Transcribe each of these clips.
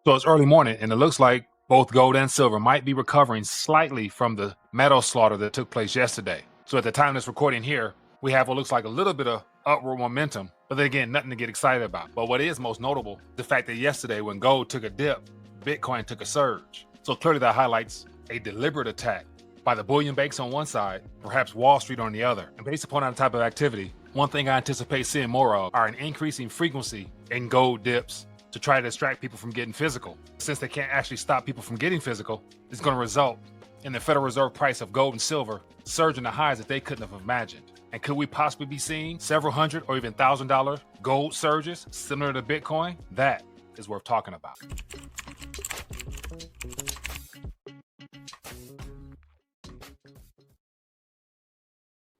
So it's early morning, and it looks like both gold and silver might be recovering slightly from the metal slaughter that took place yesterday. So at the time of this recording here, we have what looks like a little bit of upward momentum, but then again, nothing to get excited about. But what is most notable, the fact that yesterday when gold took a dip, Bitcoin took a surge. So clearly that highlights a deliberate attack by the bullion banks on one side, perhaps Wall Street on the other. And based upon that type of activity, one thing I anticipate seeing more of are an increasing frequency in gold dips to try to distract people from getting physical. Since they can't actually stop people from getting physical, it's going to result in the Federal Reserve price of gold and silver surging to highs that they couldn't have imagined. And could we possibly be seeing several hundred or even $1,000 gold surges similar to Bitcoin? That is worth talking about.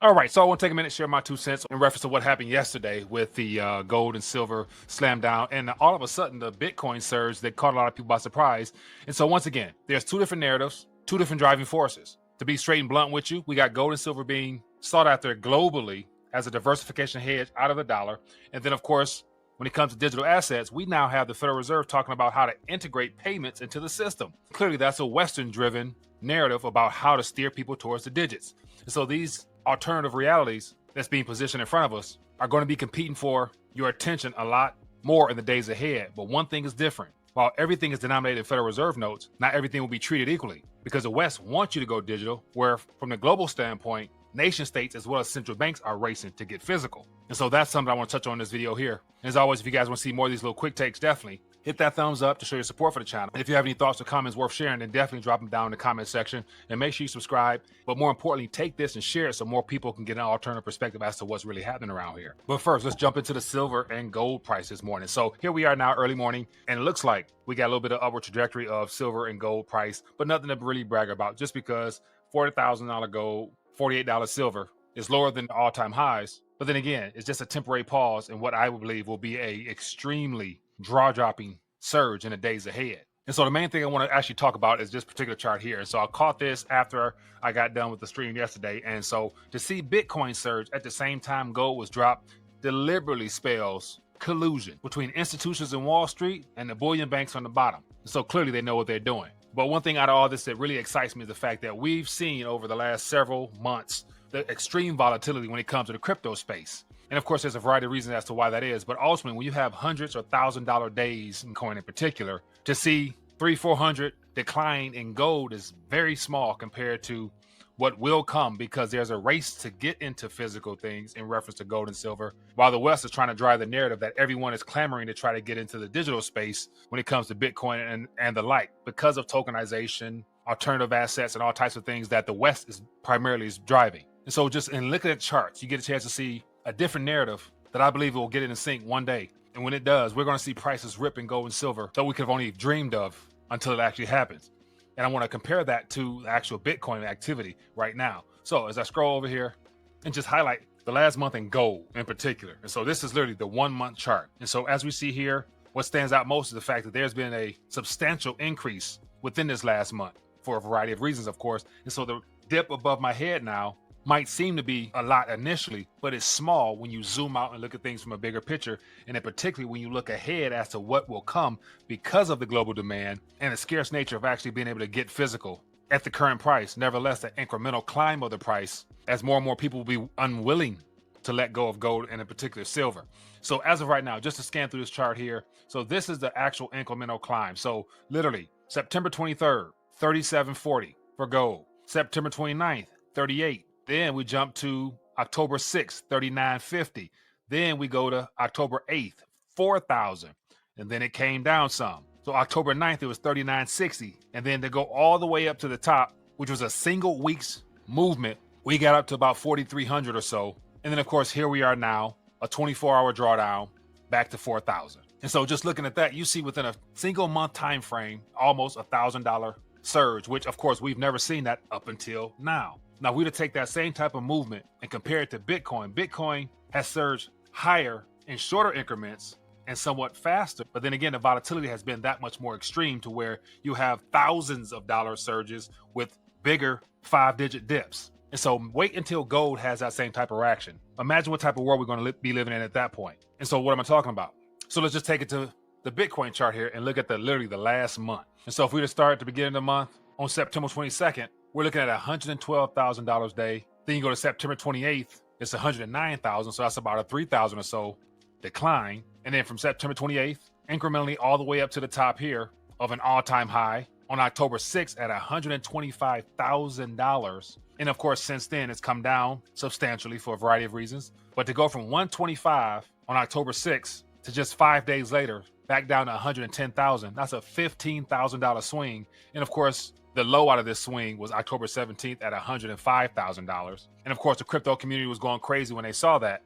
All right, so I want to take a minute to share my 2 cents in reference to what happened yesterday with the gold and silver slam down, and all of a sudden the Bitcoin surge that caught a lot of people by surprise. And so once again, there's two different narratives, two different driving forces. To be straight and blunt with you, we got gold and silver being sought after globally as a diversification hedge out of the dollar. And then, of course, when it comes to digital assets, we now have the Federal Reserve talking about how to integrate payments into the system. Clearly, that's a Western-driven narrative about how to steer people towards the digits. And so these alternative realities that's being positioned in front of us are going to be competing for your attention a lot more in the days ahead. But one thing is different. While everything is denominated in Federal Reserve notes, not everything will be treated equally because the West wants you to go digital, where from the global standpoint, nation states as well as central banks are racing to get physical. And so that's something I want to touch on in this video here. As always, if you guys want to see more of these little quick takes, definitely hit that thumbs up to show your support for the channel. And if you have any thoughts or comments worth sharing, then definitely drop them down in the comment section and make sure you subscribe. But more importantly, take this and share it so more people can get an alternative perspective as to what's really happening around here. But first, let's jump into the silver and gold price this morning. So here we are now, early morning, and it looks like we got a little bit of upward trajectory of silver and gold price, but nothing to really brag about just because $40,000 gold, $48 silver is lower than the all-time highs. But then again, it's just a temporary pause in what I believe will be a extremely jaw-dropping surge in the days ahead. And so the main thing I want to actually talk about is this particular chart here. And so I caught this after I got done with the stream yesterday. And so to see Bitcoin surge at the same time gold was dropped deliberately spells collusion between institutions in Wall Street and the bullion banks on the bottom. So clearly they know what they're doing. But one thing out of all this that really excites me is the fact that we've seen over the last several months the extreme volatility when it comes to the crypto space. And of course, there's a variety of reasons as to why that is. But ultimately, when you have hundreds or $1,000 days in coin in particular, to see 300-400 decline in gold is very small compared to what will come, because there's a race to get into physical things in reference to gold and silver, while the West is trying to drive the narrative that everyone is clamoring to try to get into the digital space when it comes to Bitcoin and the like, because of tokenization, alternative assets, and all types of things that the West is primarily driving. And so just in looking at charts, you get a chance to see a different narrative that I believe will get in sync one day. And when it does, we're going to see prices rip in gold and silver that we could have only dreamed of until it actually happens. And I want to compare that to the actual Bitcoin activity right now. So as I scroll over here and just highlight the last month in gold in particular. And so this is literally the 1 month chart. And so as we see here, what stands out most is the fact that there's been a substantial increase within this last month for a variety of reasons, of course. And so the dip above my head now might seem to be a lot initially, but it's small when you zoom out and look at things from a bigger picture. And then particularly when you look ahead as to what will come because of the global demand and the scarce nature of actually being able to get physical at the current price. Nevertheless, the incremental climb of the price as more and more people will be unwilling to let go of gold and in particular silver. So as of right now, just to scan through this chart here, so this is the actual incremental climb. So literally September 23rd, 37.40 for gold. September 29th, 38. Then we jump to October 6th, 39.50. Then we go to October 8th, 4,000. And then it came down some. So October 9th, it was 39.60. And then to go all the way up to the top, which was a single week's movement, we got up to about 4,300 or so. And then, of course, here we are now, a 24-hour drawdown back to 4,000. And so just looking at that, you see within a single month time frame, almost $1,000 surge, which, of course, we've never seen that up until now. Now, we to take that same type of movement and compare it to Bitcoin. Bitcoin has surged higher in shorter increments and somewhat faster. But then again, the volatility has been that much more extreme to where you have thousands of dollar surges with bigger 5-digit dips. And so wait until gold has that same type of reaction. Imagine what type of world we're going to be living in at that point. And so what am I talking about? So let's just take it to the Bitcoin chart here and look at literally the last month. And so if we were to start at the beginning of the month on September 22nd, we're looking at $112,000 a day. Then you go to September 28th, it's $109,000. So that's about a 3,000 or so decline. And then from September 28th, incrementally all the way up to the top here of an all-time high on October 6th at $125,000. And of course, since then, it's come down substantially for a variety of reasons. But to go from 125 on October 6th to just 5 days later, back down to 110,000, that's a $15,000 swing. And of course, the low out of this swing was October 17th at $105,000. And of course, the crypto community was going crazy when they saw that.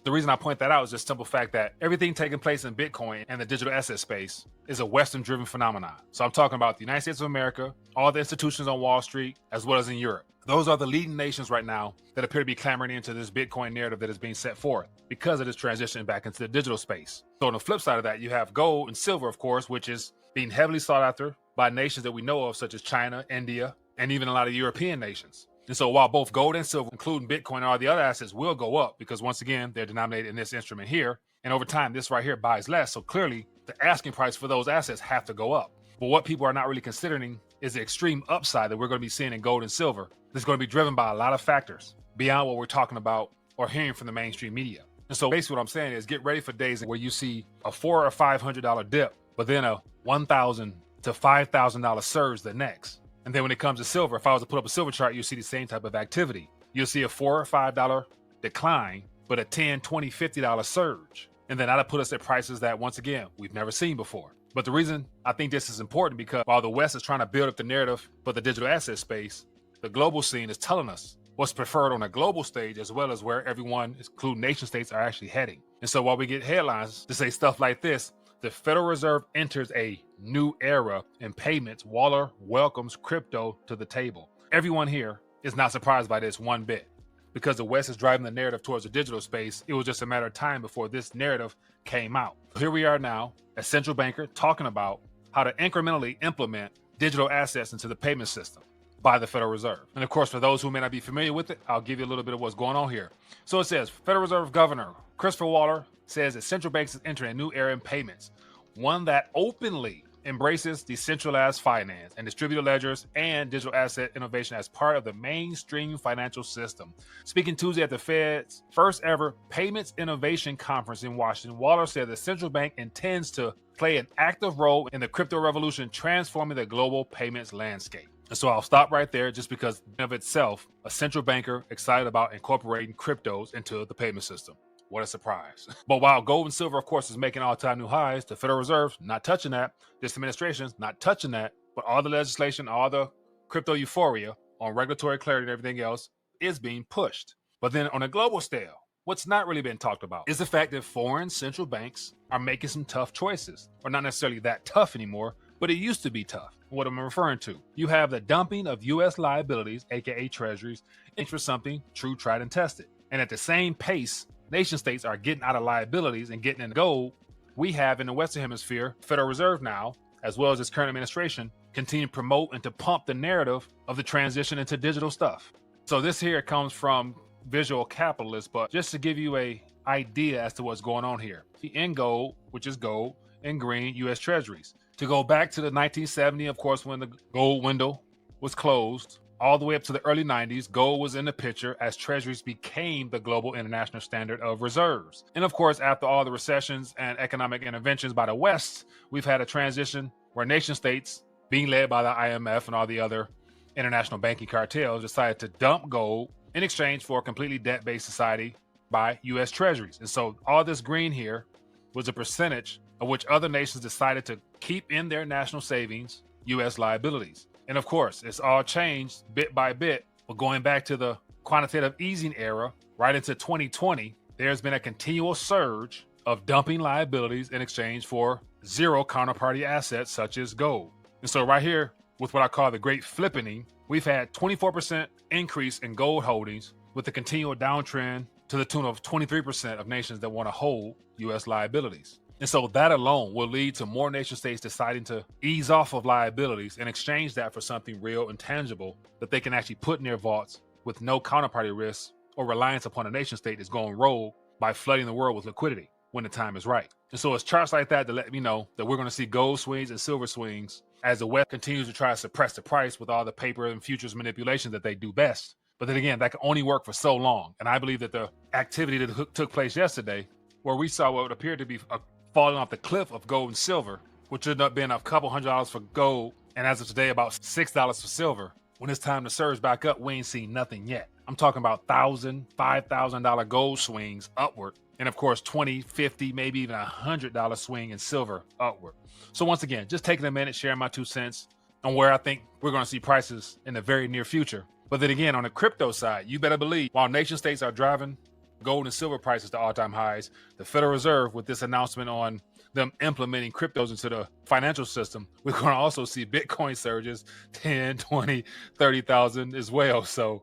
The reason I point that out is just simple fact that everything taking place in Bitcoin and the digital asset space is a Western-driven phenomenon. So I'm talking about the United States of America, all the institutions on Wall Street, as well as in Europe. Those are the leading nations right now that appear to be clamoring into this Bitcoin narrative that is being set forth because of this transition back into the digital space. So on the flip side of that, you have gold and silver, of course, which is being heavily sought after by nations that we know of, such as China, India, and even a lot of European nations. And so while both gold and silver, including Bitcoin and all the other assets, will go up because once again, they're denominated in this instrument here. And over time, this right here buys less. So clearly the asking price for those assets have to go up. But what people are not really considering is the extreme upside that we're going to be seeing in gold and silver. This is going to be driven by a lot of factors beyond what we're talking about or hearing from the mainstream media. And so basically what I'm saying is get ready for days where you see a $400 or $500 dip, but then a $1,000 to $5,000 surge the next. And then when it comes to silver, if I was to put up a silver chart, you'll see the same type of activity. You'll see a $4 or $5 decline, but a $10, $20, $50 surge. And then that'll put us at prices that, once again, we've never seen before. But the reason I think this is important because while the West is trying to build up the narrative for the digital asset space, the global scene is telling us what's preferred on a global stage as well as where everyone, including nation states, are actually heading. And so while we get headlines to say stuff like this, the Federal Reserve enters a new era in payments. Waller welcomes crypto to the table. Everyone here is not surprised by this one bit. Because the West is driving the narrative towards the digital space, it was just a matter of time before this narrative came out. Here we are now, a central banker talking about how to incrementally implement digital assets into the payment system by the Federal Reserve. And of course, for those who may not be familiar with it, I'll give you a little bit of what's going on here. So it says, Federal Reserve Governor Christopher Waller says that central banks is entering a new era in payments, one that openly embraces decentralized finance and distributed ledgers and digital asset innovation as part of the mainstream financial system. Speaking Tuesday at the Fed's first ever Payments Innovation Conference in Washington, Waller said the central bank intends to play an active role in the crypto revolution, transforming the global payments landscape. And so I'll stop right there just because of itself, a central banker excited about incorporating cryptos into the payment system. What a surprise. But while gold and silver, of course, is making all-time new highs, the Federal Reserve's not touching that. This administration's not touching that. But all the legislation, all the crypto euphoria on regulatory clarity and everything else is being pushed. But then on a global scale, what's not really been talked about is the fact that foreign central banks are making some tough choices. Or not necessarily that tough anymore, but it used to be tough. What I'm referring to, you have the dumping of U.S. liabilities, aka treasuries, into something true, tried, and tested. And at the same pace, nation states are getting out of liabilities and getting into gold. We have in the Western Hemisphere, Federal Reserve now, as well as its current administration, continue to promote and to pump the narrative of the transition into digital stuff. So this here comes from Visual Capitalist, but just to give you an idea as to what's going on here. In gold, which is gold, in green, U.S. Treasuries. To go back to the 1970, of course, when the gold window was closed, all the way up to the early 90s, gold was in the picture as treasuries became the global international standard of reserves. And of course, after all the recessions and economic interventions by the West, we've had a transition where nation states, being led by the IMF and all the other international banking cartels, decided to dump gold in exchange for a completely debt-based society by U.S. treasuries. And so all this green here was a percentage of which other nations decided to keep in their national savings U.S. liabilities. And of course, it's all changed bit by bit. But going back to the quantitative easing era, right into 2020, there's been a continual surge of dumping liabilities in exchange for zero counterparty assets such as gold. And so right here, with what I call the great flippening, we've had 24% increase in gold holdings with the continual downtrend to the tune of 23% of nations that want to hold U.S. liabilities. And so that alone will lead to more nation states deciding to ease off of liabilities and exchange that for something real and tangible that they can actually put in their vaults with no counterparty risk or reliance upon a nation state that's going rogue by flooding the world with liquidity. when the time is right. And so it's charts like that to let me know that we're going to see gold swings and silver swings as the West continues to try to suppress the price with all the paper and futures manipulation that they do best. But then again, that can only work for so long. And I believe that the activity that took place yesterday, where we saw what appeared to be a falling off the cliff of gold and silver, which ended up being a couple $100 for gold, and as of today, about $6 for silver. When it's time to surge back up, we ain't seen nothing yet. I'm talking about $1,000, $5,000 gold swings upward, and of course, $20, $50, maybe even $100 swing in silver upward. So once again, just taking a minute, sharing my 2 cents on where I think we're going to see prices in the very near future. But then again, on the crypto side, you better believe while nation states are driving gold and silver prices to all-time highs, the Federal Reserve, with this announcement on them implementing cryptos into the financial system, we're going to also see Bitcoin surges 10, 20, 30,000 as well. So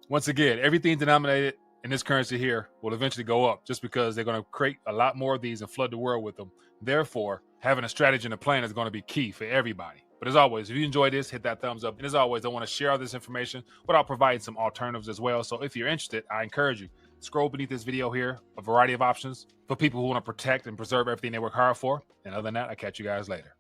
once again, everything denominated in this currency here will eventually go up just because they're going to create a lot more of these and flood the world with them. Therefore, having a strategy and a plan is going to be key for everybody. But as always, if you enjoyed this, hit that thumbs up. And as always, I want to share all this information, but I'll provide some alternatives as well. So if you're interested, I encourage you, scroll beneath this video here, a variety of options for people who want to protect and preserve everything they work hard for. And other than that, I'll catch you guys later.